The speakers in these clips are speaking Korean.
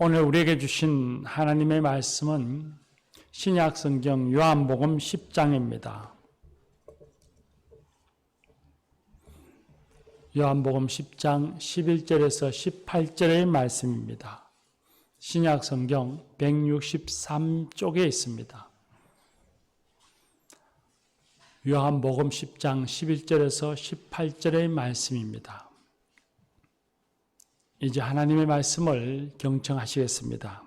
오늘 우리에게 주신 하나님의 말씀은 신약 성경 요한복음 10장입니다. 요한복음 10장 11절에서 18절의 말씀입니다. 신약 성경 163쪽에 있습니다. 요한복음 10장 11절에서 18절의 말씀입니다. 이제 하나님의 말씀을 경청하시겠습니다.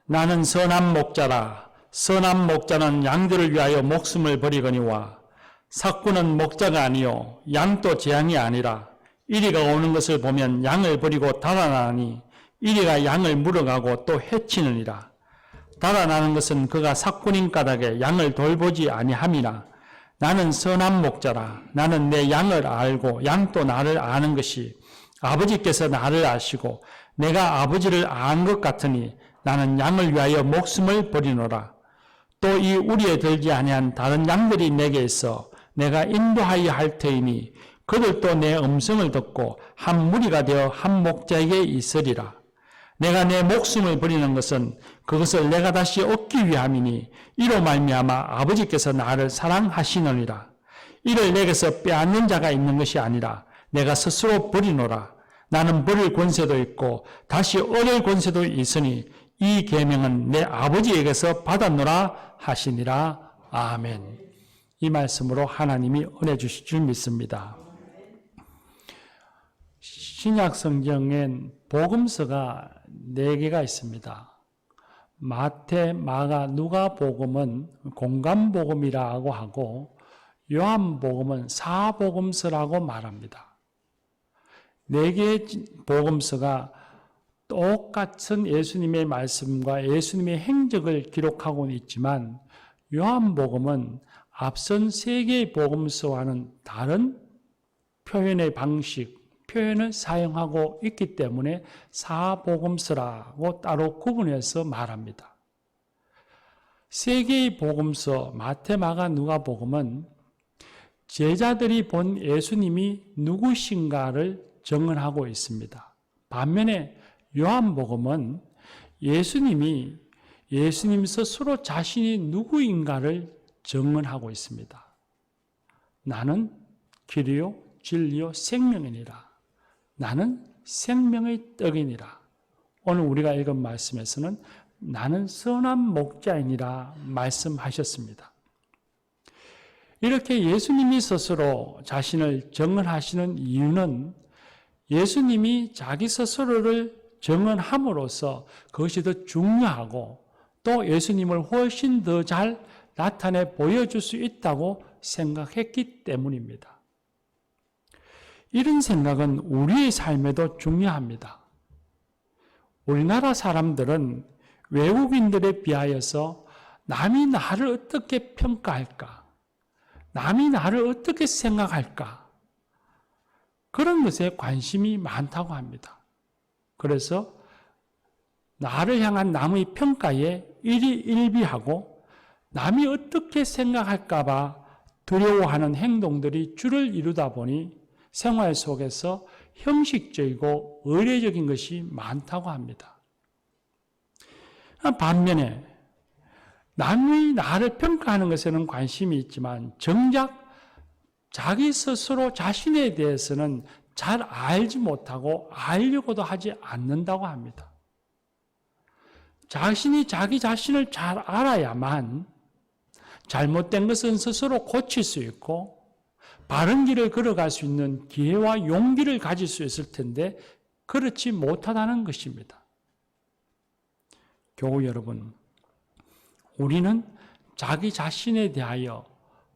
나는 선한 목자라. 선한 목자는 양들을 위하여 목숨을 버리거니와 삭구는 목자가 아니요 양도 재앙이 아니라 이리가 오는 것을 보면 양을 버리고 달아나니 이리가 양을 물어가고 또 해치느니라. 달아나는 것은 그가 삭군인 까닭에 양을 돌보지 아니함이나 나는 선한 목자라. 나는 내 양을 알고 양도 나를 아는 것이 아버지께서 나를 아시고 내가 아버지를 아는 것 같으니 나는 양을 위하여 목숨을 버리노라. 또 이 우리에 들지 아니한 다른 양들이 내게 있어 내가 인도하여 할 터이니 그들도 내 음성을 듣고 한 무리가 되어 한 목자에게 있으리라. 내가 내 목숨을 버리는 것은 그것을 내가 다시 얻기 위함이니 이로 말미암아 아버지께서 나를 사랑하시느니라. 이를 내게서 빼앗는 자가 있는 것이 아니라 내가 스스로 버리노라. 나는 버릴 권세도 있고 다시 얻을 권세도 있으니 이 계명은 내 아버지에게서 받았노라 하시니라. 아멘. 이 말씀으로 하나님이 은혜 주실 줄 믿습니다. 신약 성경엔 복음서가 4개가 있습니다. 마태, 마가, 누가 복음은 공감복음이라고 하고 요한복음은 사복음서라고 말합니다. 4개의 복음서가 똑같은 예수님의 말씀과 예수님의 행적을 기록하고는 있지만 요한복음은 앞선 3개의 복음서와는 다른 표현의 방식, 표현을 사용하고 있기 때문에 사복음서라고 따로 구분해서 말합니다. 3개의 복음서, 마태, 마가, 누가복음은 제자들이 본 예수님이 누구신가를 증언하고 있습니다. 반면에 요한복음은 예수님 스스로 자신이 누구인가를 증언하고 있습니다. 나는 길이요 진리요 생명이니라. 나는 생명의 떡이니라. 오늘 우리가 읽은 말씀에서는 나는 선한 목자이니라 말씀하셨습니다. 이렇게 예수님이 스스로 자신을 증언하시는 이유는 예수님이 자기 스스로를 증언함으로써 그것이 더 중요하고 또 예수님을 훨씬 더 잘 나타내 보여줄 수 있다고 생각했기 때문입니다. 이런 생각은 우리의 삶에도 중요합니다. 우리나라 사람들은 외국인들에 비하여서 남이 나를 어떻게 평가할까? 남이 나를 어떻게 생각할까? 그런 것에 관심이 많다고 합니다. 그래서 나를 향한 남의 평가에 일희일비하고 남이 어떻게 생각할까 봐 두려워하는 행동들이 주를 이루다 보니 생활 속에서 형식적이고 의례적인 것이 많다고 합니다. 반면에 남이 나를 평가하는 것에는 관심이 있지만 정작 자기 스스로 자신에 대해서는 잘 알지 못하고 알려고도 하지 않는다고 합니다. 자신이 자기 자신을 잘 알아야만 잘못된 것은 스스로 고칠 수 있고 바른 길을 걸어갈 수 있는 기회와 용기를 가질 수 있을 텐데 그렇지 못하다는 것입니다. 교우 여러분, 우리는 자기 자신에 대하여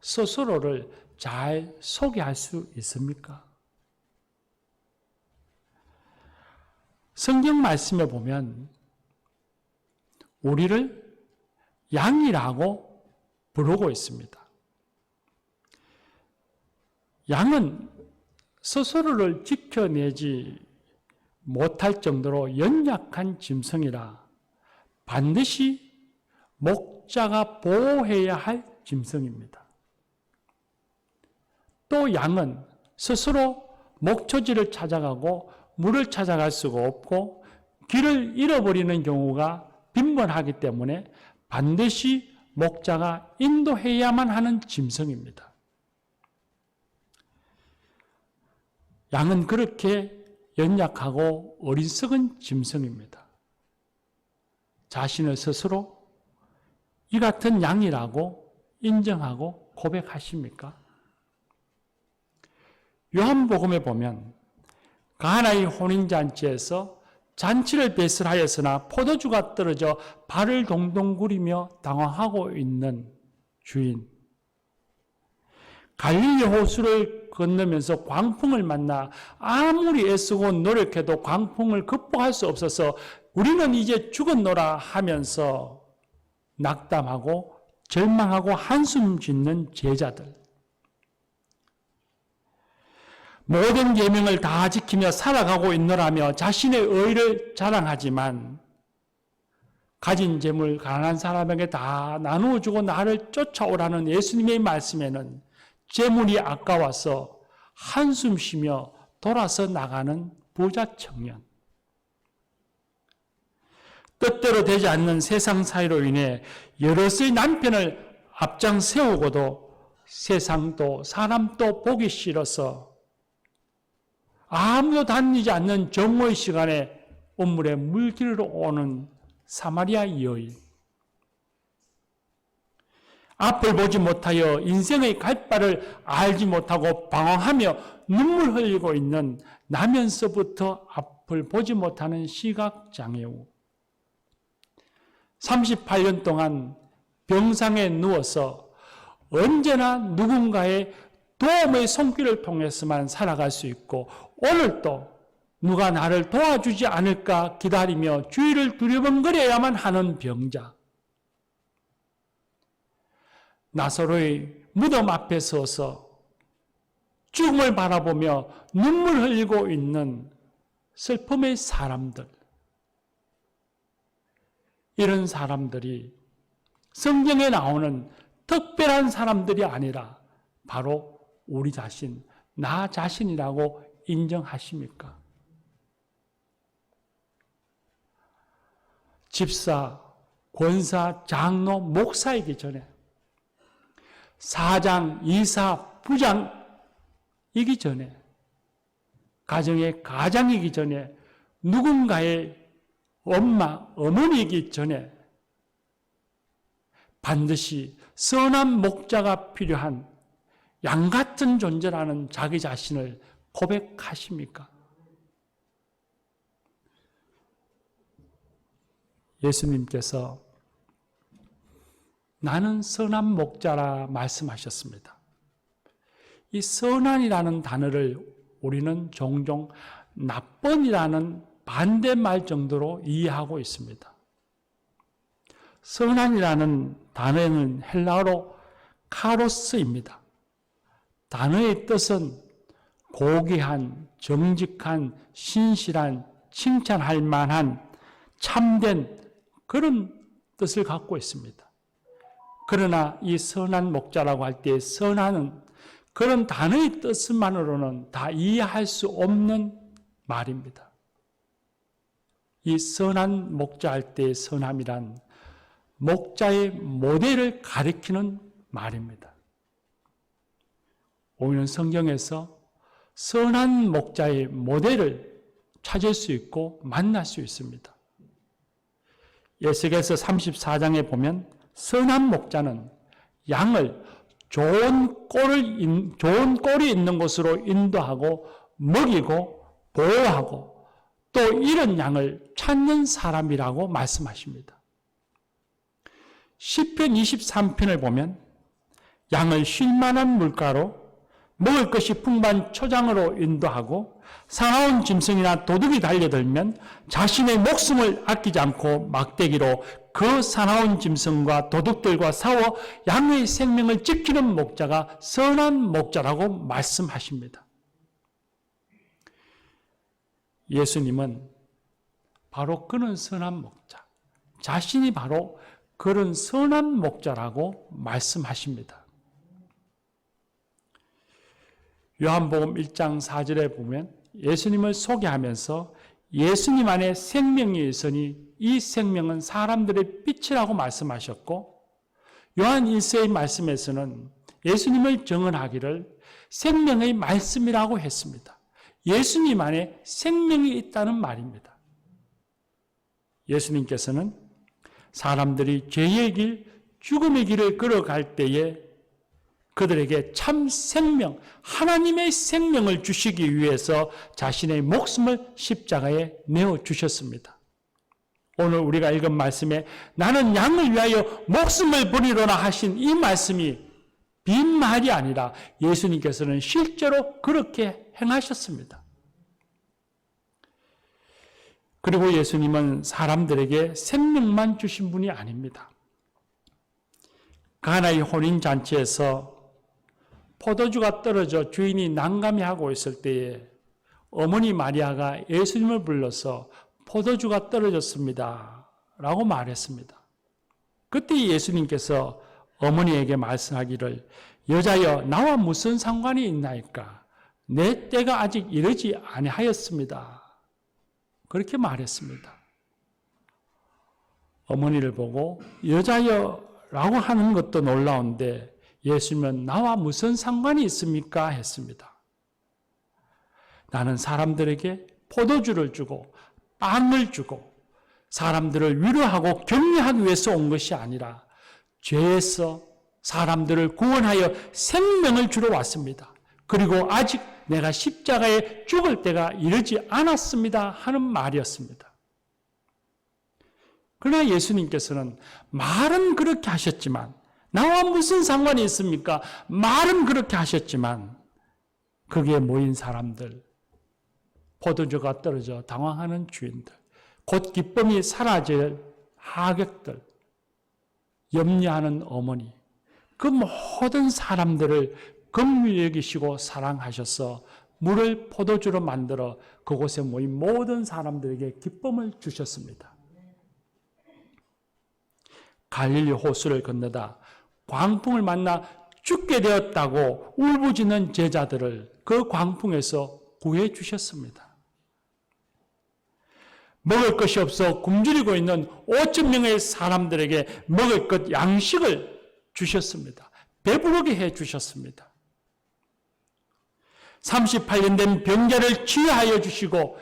스스로를 잘 소개할 수 있습니까? 성경 말씀에 보면 우리를 양이라고 부르고 있습니다. 양은 스스로를 지켜내지 못할 정도로 연약한 짐승이라 반드시 목자가 보호해야 할 짐승입니다. 또 양은 스스로 목초지를 찾아가고 물을 찾아갈 수가 없고 길을 잃어버리는 경우가 빈번하기 때문에 반드시 목자가 인도해야만 하는 짐승입니다. 양은 그렇게 연약하고 어리석은 짐승입니다. 자신을 스스로 이 같은 양이라고 인정하고 고백하십니까? 요한복음에 보면 가나의 혼인잔치에서 잔치를 배설하였으나 포도주가 떨어져 발을 동동 구리며 당황하고 있는 주인, 갈릴리 호수를 건너면서 광풍을 만나 아무리 애쓰고 노력해도 광풍을 극복할 수 없어서 우리는 이제 죽었노라 하면서 낙담하고 절망하고 한숨 짓는 제자들, 모든 계명을 다 지키며 살아가고 있노라며 자신의 의를 자랑하지만 가진 재물 가난한 사람에게 다 나누어 주고 나를 쫓아오라는 예수님의 말씀에는 재물이 아까워서 한숨 쉬며 돌아서 나가는 부자 청년, 뜻대로 되지 않는 세상 사이로 인해 여럿의 남편을 앞장 세우고도 세상도 사람도 보기 싫어서 아무도 다니지 않는 정오의 시간에 우물에 물기르러 오는 사마리아 여인, 앞을 보지 못하여 인생의 갈 바를 알지 못하고 방황하며 눈물 흘리고 있는 나면서부터 앞을 보지 못하는 시각장애우, 38년 동안 병상에 누워서 언제나 누군가의 도움의 손길을 통해서만 살아갈 수 있고 오늘도 누가 나를 도와주지 않을까 기다리며 주위를 두리번거려야만 하는 병자, 나사로의 무덤 앞에 서서 죽음을 바라보며 눈물 흘리고 있는 슬픔의 사람들, 이런 사람들이 성경에 나오는 특별한 사람들이 아니라 바로 우리 자신, 나 자신이라고 인정하십니까? 집사, 권사, 장로, 목사이기 전에, 사장, 이사, 부장이기 전에, 가정의 가장이기 전에, 누군가의 엄마, 어머니이기 전에 반드시 선한 목자가 필요한 양 같은 존재라는 자기 자신을 고백하십니까? 예수님께서 나는 선한 목자라 말씀하셨습니다. 이 선한이라는 단어를 우리는 종종 나쁜이라는 반대말 정도로 이해하고 있습니다. 선한이라는 단어는 헬라어로 카로스입니다. 단어의 뜻은 고귀한, 정직한, 신실한, 칭찬할 만한, 참된 그런 뜻을 갖고 있습니다. 그러나 이 선한 목자라고 할 때 선한은 그런 단어의 뜻만으로는 다 이해할 수 없는 말입니다. 이 선한 목자 할 때의 선함이란 목자의 모델을 가리키는 말입니다. 오늘 성경에서 선한 목자의 모델을 찾을 수 있고 만날 수 있습니다. 에스겔서 34장에 보면 선한 목자는 양을 좋은 꼴이 있는 곳으로 인도하고 먹이고 보호하고 또 이런 양을 찾는 사람이라고 말씀하십니다. 시편 23편을 보면 양을 쉴만한 물가로 먹을 것이 풍부한 초장으로 인도하고 사나운 짐승이나 도둑이 달려들면 자신의 목숨을 아끼지 않고 막대기로 그 사나운 짐승과 도둑들과 싸워 양의 생명을 지키는 목자가 선한 목자라고 말씀하십니다. 예수님은 바로 그는 선한 목자, 자신이 바로 그런 선한 목자라고 말씀하십니다. 요한복음 1장 4절에 보면 예수님을 소개하면서 예수님 안에 생명이 있으니 이 생명은 사람들의 빛이라고 말씀하셨고, 요한 1서의 말씀에서는 예수님을 증언하기를 생명의 말씀이라고 했습니다. 예수님 안에 생명이 있다는 말입니다. 예수님께서는 사람들이 죄의 길, 죽음의 길을 걸어갈 때에 그들에게 참 생명, 하나님의 생명을 주시기 위해서 자신의 목숨을 십자가에 내어주셨습니다. 오늘 우리가 읽은 말씀에 나는 양을 위하여 목숨을 버리로나 하신 이 말씀이 빈말이 아니라 예수님께서는 실제로 그렇게 행하셨습니다. 그리고 예수님은 사람들에게 생명만 주신 분이 아닙니다. 가나의 혼인잔치에서 포도주가 떨어져 주인이 난감해하고 있을 때에 어머니 마리아가 예수님을 불러서 포도주가 떨어졌습니다 라고 말했습니다. 그때 예수님께서 어머니에게 말씀하기를 여자여 나와 무슨 상관이 있나이까? 내 때가 아직 이르지 아니하였습니다. 그렇게 말했습니다. 어머니를 보고 여자여 라고 하는 것도 놀라운데 예수님은 나와 무슨 상관이 있습니까? 했습니다. 나는 사람들에게 포도주를 주고 빵을 주고 사람들을 위로하고 격려하기 위해서 온 것이 아니라 죄에서 사람들을 구원하여 생명을 주러 왔습니다. 그리고 아직 내가 십자가에 죽을 때가 이르지 않았습니다 하는 말이었습니다. 그러나 예수님께서는 말은 그렇게 하셨지만 나와 무슨 상관이 있습니까? 말은 그렇게 하셨지만 거기에 모인 사람들, 포도주가 떨어져 당황하는 주인들, 곧 기쁨이 사라질 하객들, 염려하는 어머니, 그 모든 사람들을 긍휼히 여기시고 사랑하셔서 물을 포도주로 만들어 그곳에 모인 모든 사람들에게 기쁨을 주셨습니다. 갈릴리 호수를 건너다 광풍을 만나 죽게 되었다고 울부짖는 제자들을 그 광풍에서 구해 주셨습니다. 먹을 것이 없어 굶주리고 있는 5천 명의 사람들에게 먹을 것 양식을 주셨습니다. 배부르게 해 주셨습니다. 38년 된 병자를 치유하여 주시고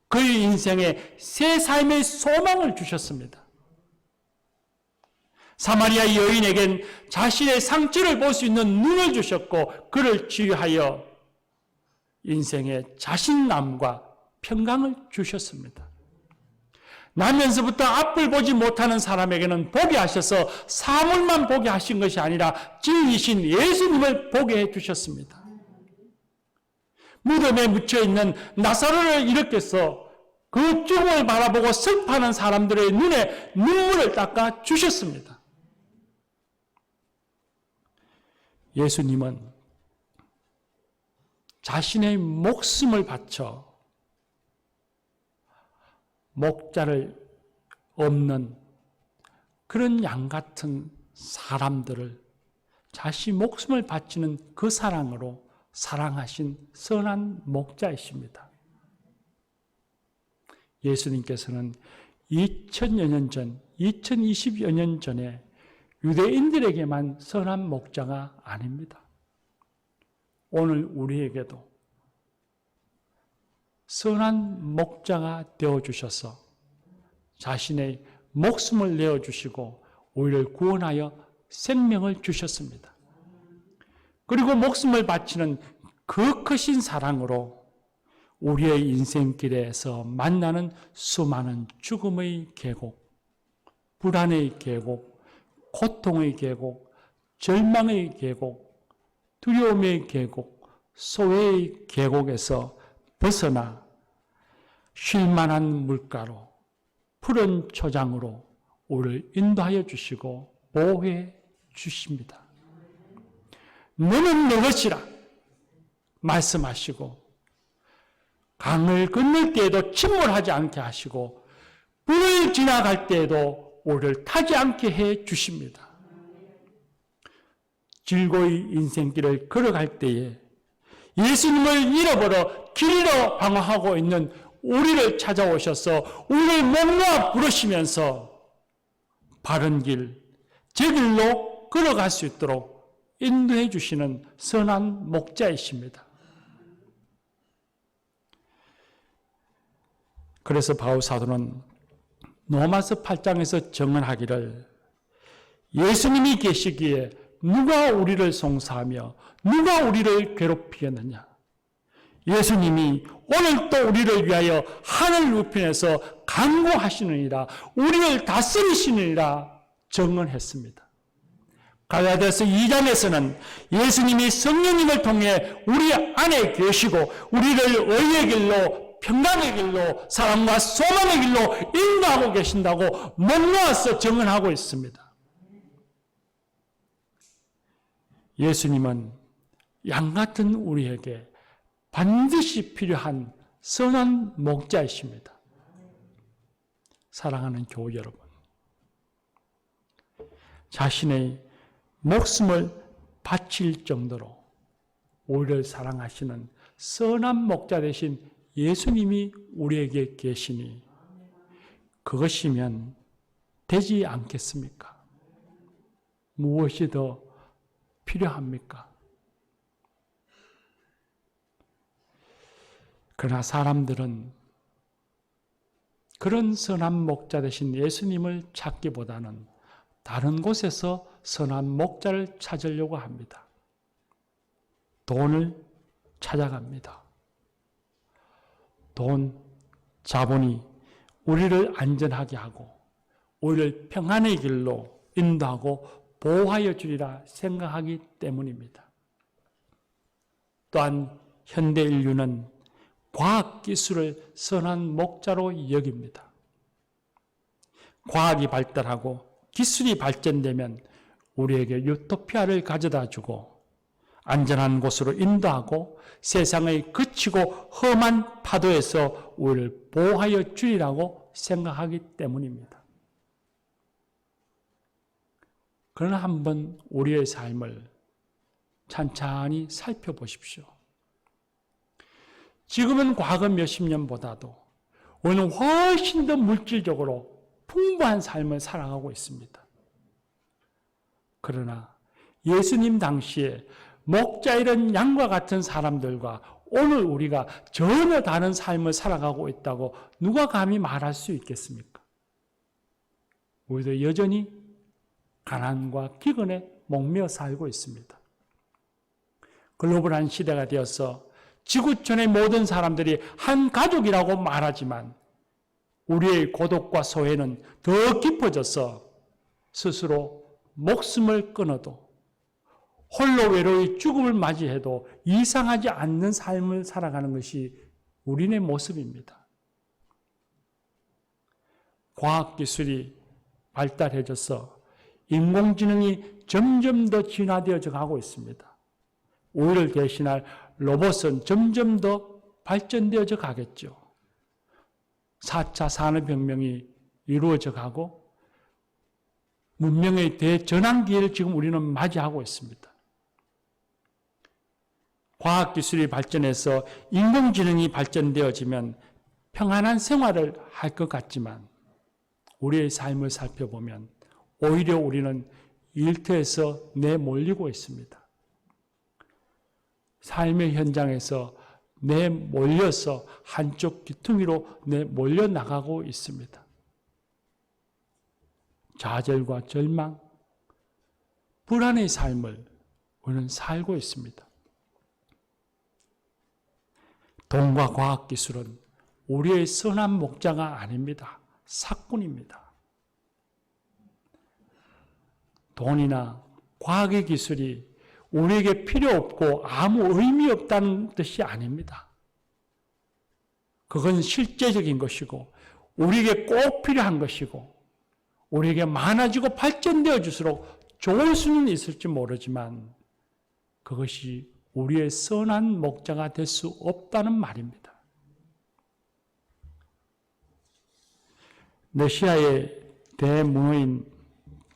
그의 인생에 새 삶의 소망을 주셨습니다. 사마리아 여인에겐 자신의 상처를 볼 수 있는 눈을 주셨고 그를 치유하여 인생의 자신감과 평강을 주셨습니다. 나면서부터 앞을 보지 못하는 사람에게는 보게 하셔서 사물만 보게 하신 것이 아니라 진리신 예수님을 보게 해주셨습니다. 무덤에 묻혀있는 나사로를 일으켜서 그 죽음을 바라보고 슬퍼하는 사람들의 눈에 눈물을 닦아 주셨습니다. 예수님은 자신의 목숨을 바쳐 목자를 없는 그런 양 같은 사람들을 자신 목숨을 바치는 그 사랑으로 사랑하신 선한 목자이십니다. 예수님께서는 2000여 년 전, 2020여 년 전에 유대인들에게만 선한 목자가 아닙니다. 오늘 우리에게도 선한 목자가 되어주셔서 자신의 목숨을 내어주시고 우리를 구원하여 생명을 주셨습니다. 그리고 목숨을 바치는 그 크신 사랑으로 우리의 인생길에서 만나는 수많은 죽음의 계곡, 불안의 계곡, 고통의 계곡, 절망의 계곡, 두려움의 계곡, 소외의 계곡에서 벗어나 쉴만한 물가로 푸른 초장으로 우리를 인도하여 주시고 보호해 주십니다. 너는 내 것이라 말씀하시고 강을 건널 때에도 침몰하지 않게 하시고 불을 지나갈 때에도 우리를 타지 않게 해 주십니다. 즐거이 인생길을 걸어갈 때에 예수님을 잃어버려 길로 방황하고 있는 우리를 찾아오셔서 우리를 목놓아 부르시면서 바른 길, 제 길로 걸어갈 수 있도록 인도해 주시는 선한 목자이십니다. 그래서 바울 사도는 로마서 8장에서 증언하기를 예수님이 계시기에 누가 우리를 송사하며 누가 우리를 괴롭히겠느냐. 예수님이 오늘도 우리를 위하여 하늘 우편에서 간구하시느니라, 우리를 다스리시느니라 증언했습니다. 갈라디아서 2장에서는 예수님이 성령님을 통해 우리 안에 계시고 우리를 의의 길로, 평강의 길로, 사랑과 소망의 길로 인도하고 계신다고 목놓아서 증언하고 있습니다. 예수님은 양같은 우리에게 반드시 필요한 선한 목자이십니다. 사랑하는 교우 여러분, 자신의 목숨을 바칠 정도로 우리를 사랑하시는 선한 목자 되신 예수님이 우리에게 계시니 그것이면 되지 않겠습니까? 무엇이 더 필요합니까? 그러나 사람들은 그런 선한 목자 되신 예수님을 찾기보다는 다른 곳에서 선한 목자를 찾으려고 합니다. 돈을 찾아갑니다. 돈, 자본이 우리를 안전하게 하고 우리를 평안의 길로 인도하고 보호하여 주리라 생각하기 때문입니다. 또한 현대 인류는 과학기술을 선한 목자로 여깁니다. 과학이 발달하고 기술이 발전되면 우리에게 유토피아를 가져다 주고 안전한 곳으로 인도하고 세상의 거치고 험한 파도에서 우리를 보호하여 주리라고 생각하기 때문입니다. 그러나 한번 우리의 삶을 찬찬히 살펴보십시오. 지금은 과거 몇십 년보다도 우리는 훨씬 더 물질적으로 풍부한 삶을 살아가고 있습니다. 그러나 예수님 당시에 목자 이런 양과 같은 사람들과 오늘 우리가 전혀 다른 삶을 살아가고 있다고 누가 감히 말할 수 있겠습니까? 우리도 여전히 가난과 기근에 목매어 살고 있습니다. 글로벌한 시대가 되어서 지구촌의 모든 사람들이 한 가족이라고 말하지만 우리의 고독과 소외는 더 깊어져서 스스로 목숨을 끊어도 홀로 외로이 죽음을 맞이해도 이상하지 않는 삶을 살아가는 것이 우리네 모습입니다. 과학기술이 발달해져서 인공지능이 점점 더 진화되어져 가고 있습니다. 우리를 대신할 로봇은 점점 더 발전되어져 가겠죠. 4차 산업혁명이 이루어져 가고 문명의 대전환기를 지금 우리는 맞이하고 있습니다. 과학기술이 발전해서 인공지능이 발전되어지면 평안한 생활을 할 것 같지만 우리의 삶을 살펴보면 오히려 우리는 일터에서 내몰리고 있습니다. 삶의 현장에서 내몰려서 한쪽 귀퉁이로 내몰려 나가고 있습니다. 좌절과 절망, 불안의 삶을 우리는 살고 있습니다. 돈과 과학기술은 우리의 선한 목자가 아닙니다. 사꾼입니다. 돈이나 과학의 기술이 우리에게 필요 없고 아무 의미 없다는 뜻이 아닙니다. 그건 실제적인 것이고 우리에게 꼭 필요한 것이고 우리에게 많아지고 발전되어 줄수록 좋을 수는 있을지 모르지만 그것이 우리의 선한 목자가 될 수 없다는 말입니다. 러시아의 대문호인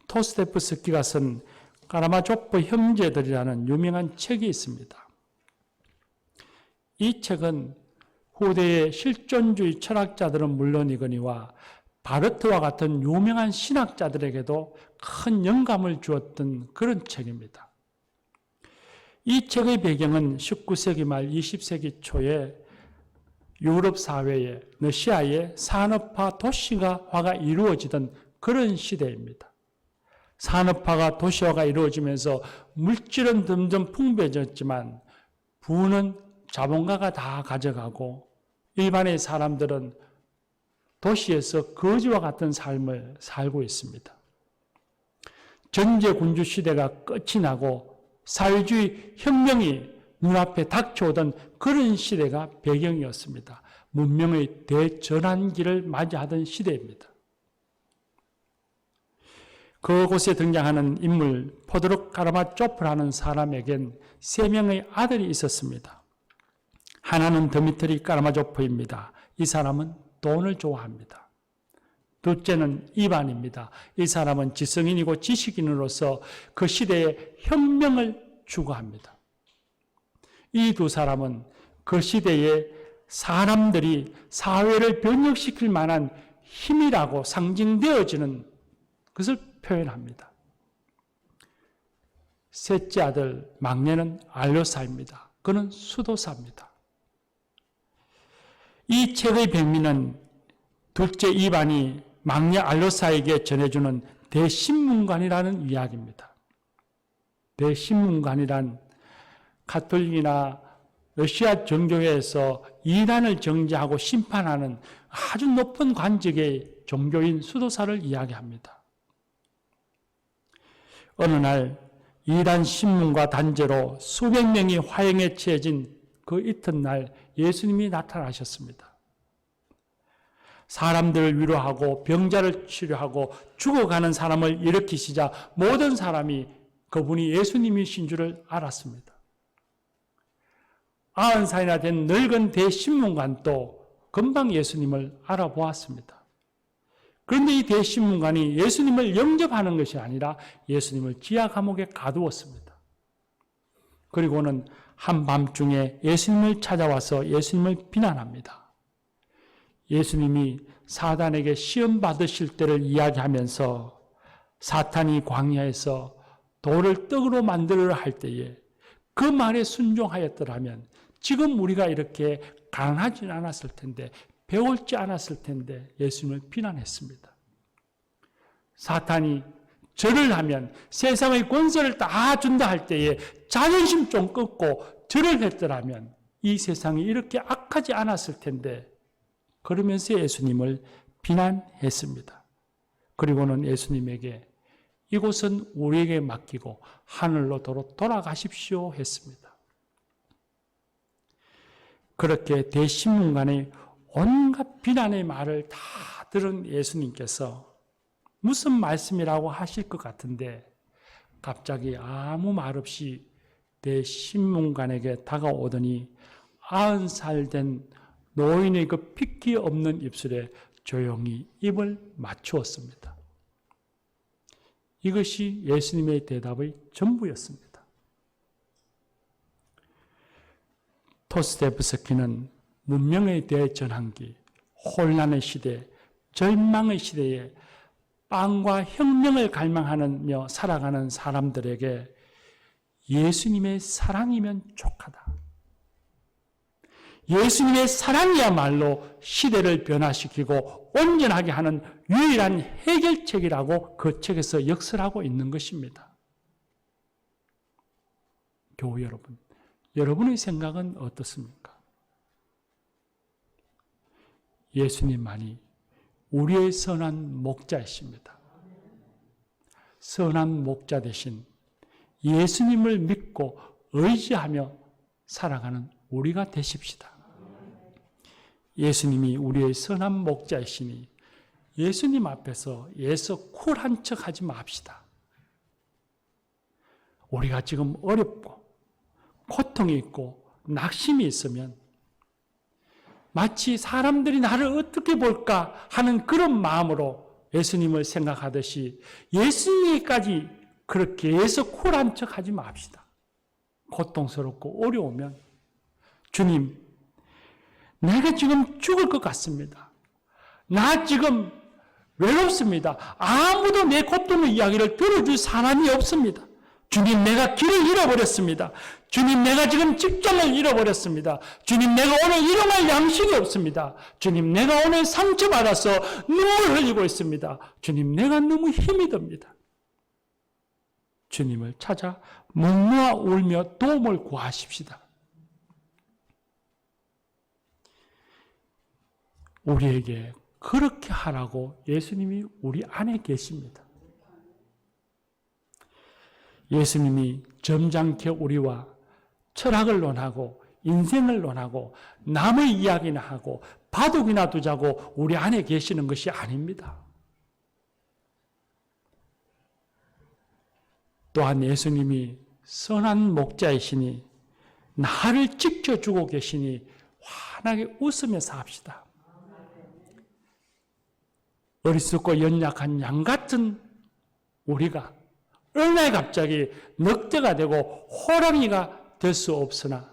토스토옙스키가 쓴 카라마조프 형제들이라는 유명한 책이 있습니다. 이 책은 후대의 실존주의 철학자들은 물론이거니와 바르트와 같은 유명한 신학자들에게도 큰 영감을 주었던 그런 책입니다. 이 책의 배경은 19세기 말 20세기 초에 유럽 사회에 러시아의 산업화 도시화가 이루어지던 그런 시대입니다. 산업화가 도시화가 이루어지면서 물질은 점점 풍부해졌지만 부는 자본가가 다 가져가고 일반의 사람들은 도시에서 거지와 같은 삶을 살고 있습니다. 전제군주 시대가 끝이 나고 사회주의 혁명이 눈앞에 닥쳐오던 그런 시대가 배경이었습니다. 문명의 대전환기를 맞이하던 시대입니다. 그곳에 등장하는 인물 포도록 카라마초프라는 사람에겐 3명의 아들이 있었습니다. 하나는 드미트리 카라마초프입니다. 이 사람은 돈을 좋아합니다. 둘째는 이반입니다. 이 사람은 지성인이고 지식인으로서 그 시대의 혁명을 추구합니다. 이 두 사람은 그 시대에 사람들이 사회를 변혁시킬 만한 힘이라고 상징되어지는 것을 표현합니다. 셋째 아들 막내는 알료사입니다. 그는 수도사입니다. 이 책의 백미는 둘째 이반이 막내 알료사에게 전해주는 대신문관이라는 이야기입니다. 대신문관이란 가톨릭이나 러시아 정교회에서 이단을 정죄하고 심판하는 아주 높은 관직의 종교인 수도사를 이야기합니다. 어느 날 이단 신문과 단죄로 수백 명이 화형에 처해진 그 이튿날 예수님이 나타나셨습니다. 사람들을 위로하고 병자를 치료하고 죽어가는 사람을 일으키시자 모든 사람이 그분이 예수님이신 줄을 알았습니다. 90살이나 된 늙은 대신문관도 금방 예수님을 알아보았습니다. 그런데 이 대신문관이 예수님을 영접하는 것이 아니라 예수님을 지하 감옥에 가두었습니다. 그리고는 한밤중에 예수님을 찾아와서 예수님을 비난합니다. 예수님이 사단에게 시험 받으실 때를 이야기하면서 사탄이 광야에서 돌을 떡으로 만들으려 할 때에 그 말에 순종하였더라면 지금 우리가 이렇게 가난하지 않았을 텐데, 배울지 않았을 텐데 예수님을 비난했습니다. 사탄이 절을 하면 세상의 권세를 다 준다 할 때에 자존심 좀 끊고 절을 했더라면 이 세상이 이렇게 악하지 않았을 텐데, 그러면서 예수님을 비난했습니다. 그리고는 예수님에게 이곳은 우리에게 맡기고 하늘로 돌아가십시오 했습니다. 그렇게 대신문관의 온갖 비난의 말을 다 들은 예수님께서 무슨 말씀이라고 하실 것 같은데 갑자기 아무 말 없이 대신문관에게 다가오더니 90살 된 노인의 그 핏기 없는 입술에 조용히 입을 맞추었습니다. 이것이 예수님의 대답의 전부였습니다. 도스토옙스키는 문명의 대전환기, 혼란의 시대, 절망의 시대에 빵과 혁명을 갈망하며 살아가는 사람들에게 예수님의 사랑이면 족하다. 예수님의 사랑이야말로 시대를 변화시키고 온전하게 하는 유일한 해결책이라고 그 책에서 역설하고 있는 것입니다. 교우 여러분, 여러분의 생각은 어떻습니까? 예수님만이 우리의 선한 목자이십니다. 선한 목자 대신 예수님을 믿고 의지하며 살아가는 우리가 되십시다. 예수님이 우리의 선한 목자이시니 예수님 앞에서 예수 쿨한 척 하지 맙시다. 우리가 지금 어렵고 고통이 있고 낙심이 있으면 마치 사람들이 나를 어떻게 볼까 하는 그런 마음으로 예수님을 생각하듯이 예수님까지 그렇게 예수 쿨한 척 하지 맙시다. 고통스럽고 어려우면 주님, 내가 지금 죽을 것 같습니다. 나 지금 외롭습니다. 아무도 내 고통의 이야기를 들어줄 사람이 없습니다. 주님, 내가 길을 잃어버렸습니다. 주님, 내가 지금 직장을 잃어버렸습니다. 주님, 내가 오늘 일어날 양식이 없습니다. 주님, 내가 오늘 상처받아서 눈물 흘리고 있습니다. 주님, 내가 너무 힘이 듭니다. 주님을 찾아 묵묵하 울며 도움을 구하십시다. 우리에게 그렇게 하라고 예수님이 우리 안에 계십니다. 예수님이 점잖게 우리와 철학을 논하고 인생을 논하고 남의 이야기나 하고 바둑이나 두자고 우리 안에 계시는 것이 아닙니다. 또한 예수님이 선한 목자이시니 나를 지켜주고 계시니 환하게 웃으며 삽시다. 어리석고 연약한 양 같은 우리가 어느 날 갑자기 늑대가 되고 호랑이가 될 수 없으나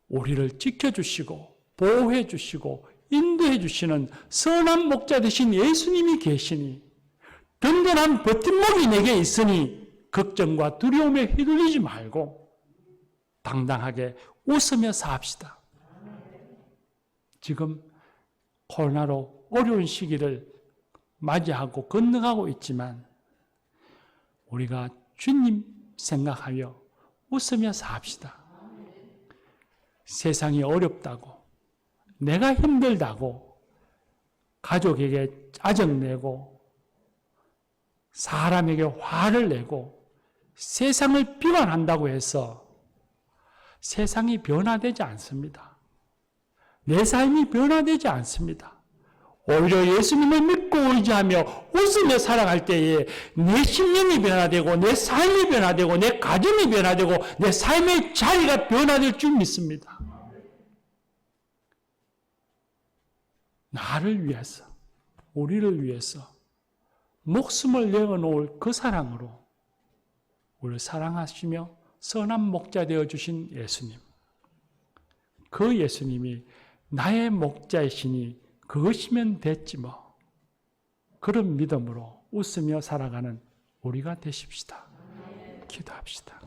우리를 지켜주시고 보호해 주시고 인도해 주시는 선한 목자 되신 예수님이 계시니 든든한 버팀목이 내게 있으니 걱정과 두려움에 휘둘리지 말고 당당하게 웃으며 삽시다. 지금 코로나로 어려운 시기를 맞이하고 건너가고 있지만 우리가 주님 생각하며 웃으며 삽시다. 세상이 어렵다고, 내가 힘들다고, 가족에게 짜증내고, 사람에게 화를 내고, 세상을 비관한다고 해서 세상이 변화되지 않습니다. 내 삶이 변화되지 않습니다. 오히려 예수님을 믿고 의지하며 웃으며 살아갈 때에 내 심령이 변화되고 내 삶이 변화되고 내 가정이 변화되고 내 삶의 자리가 변화될 줄 믿습니다. 나를 위해서, 우리를 위해서 목숨을 내어놓을 그 사랑으로 우리를 사랑하시며 선한 목자 되어주신 예수님, 그 예수님이 나의 목자이시니 그것이면 됐지 뭐. 그런 믿음으로 웃으며 살아가는 우리가 되십시다. 기도합시다.